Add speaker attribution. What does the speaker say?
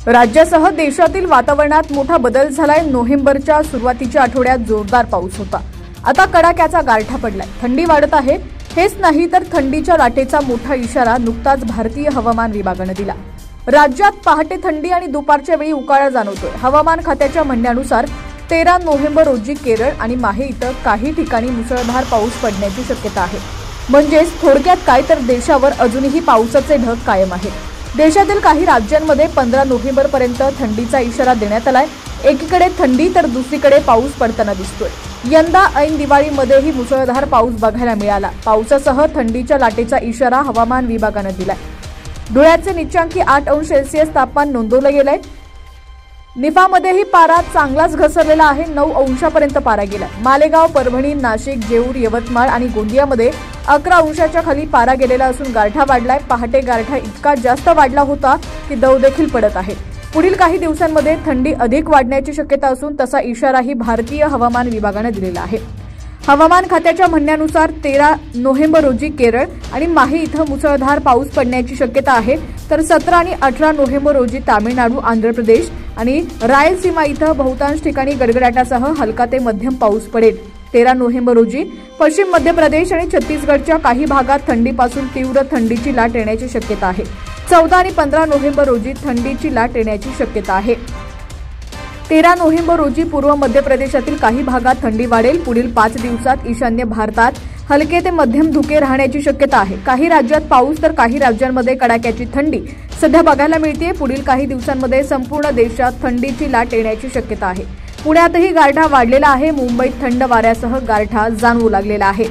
Speaker 1: राज्यासह देशातील वातावरणात मोठा बदल झालाय। नोव्हेंबरच्या सुरुवातीच्या आठवड्यात जोरदार पाऊस होता। आता कडाक्याचा गारठा पडलाय, थंडी वाढत आहे। हेच नाही तर थंडीच्या लाटेचा मोठा इशारा नुकताच भारतीय हवामान विभागाने दिला। राज्यात पहाटे थंडी आणि दुपारच्या वेळी उकाळा जाणवतोय। हवामान खात्याच्या म्हणण्यानुसार 13 नोव्हेंबर रोजी केरळ आणि माहे इथं काही ठिकाणी मुसळधार पाऊस पडण्याची शक्यता आहे। म्हणजेच थोडक्यात काय तर देशावर अजूनही पावसाचे ढग कायम आहेत। देशातील काही राज्यांमध्ये 15 नोव्हेंबर पर्यंत थंडीचा इशारा देण्यात आलाय। एकीकडे थंडी तर दुसरीकडे पाऊस पडताना दिसतोय। यंदा ऐन दिवाळीमध्येही मुसळधार पाऊस बघायला मिळाला। पावसासह थंडीच्या लाटेचा इशारा हवामान विभागाने दिलाय। धुळ्याचे नीचांकी 8 अंश सेल्सिअस तापमान नोंदवलं गेलंय। निफामध्येही पारा चांगलाच घसरलेला आहे, 9 अंशापर्यंत पारा गेलाय। मालेगाव, परभणी, नाशिक, जेऊर, यवतमाळ आणि गोंदियामध्ये 11 अंशाच्या खाली पारा गेलेला असून गारठा वाढलाय। पहाटे गारठा इतका जास्त वाढला होता की दव देखील पडत आहे। पुढील काही दिवसांमध्ये थंडी अधिक वाढण्याची शक्यता असून तसा इशाराही भारतीय हवामान विभागाने दिलेला आहे। हवामान खात्याच्या म्हणण्यानुसार 13 नोव्हेंबर रोजी केरळ आणि माहे इथं मुसळधार पाऊस पडण्याची शक्यता आहे, तर 17 आणि 18 नोव्हेंबर रोजी तामिळनाडू, आंध्र प्रदेश आणि रायलसीमा इथं बहुतांश ठिकाणी गडगडाटासह हलका ते मध्यम पाऊस पडेल। 13 नोव्हेंबर रोजी पश्चिम मध्य प्रदेश आणि छत्तीसगडच्या काही भागात थंडीपासून तीव्र थंडीची लाट येण्याची शक्यता आहे। 14 आणि 15 नोव्हेंबर रोजी थंडीची लाट येण्याची शक्यता आहे। 13 नोव्हेंबर रोजी पूर्व मध्य प्रदेशातील काही भागात थंडी वाढेल। पुढील 5 दिवसात ईशान्य भारतात हलके ते मध्यम धुके राहण्याची शक्यता आहे। काही राज्यात पाऊस तर काही राज्यांमध्ये कडाक्याची थंडी सध्या बघायला मिळते। पुढील काही दिवसांमध्ये संपूर्ण देशात थंडीची लाट येण्याची शक्यता आहे। पुण्यातही गारठा वाढलेला आहे। मुंबईत थंड वाऱ्यासह गारठा जाणवू लागलेला आहे।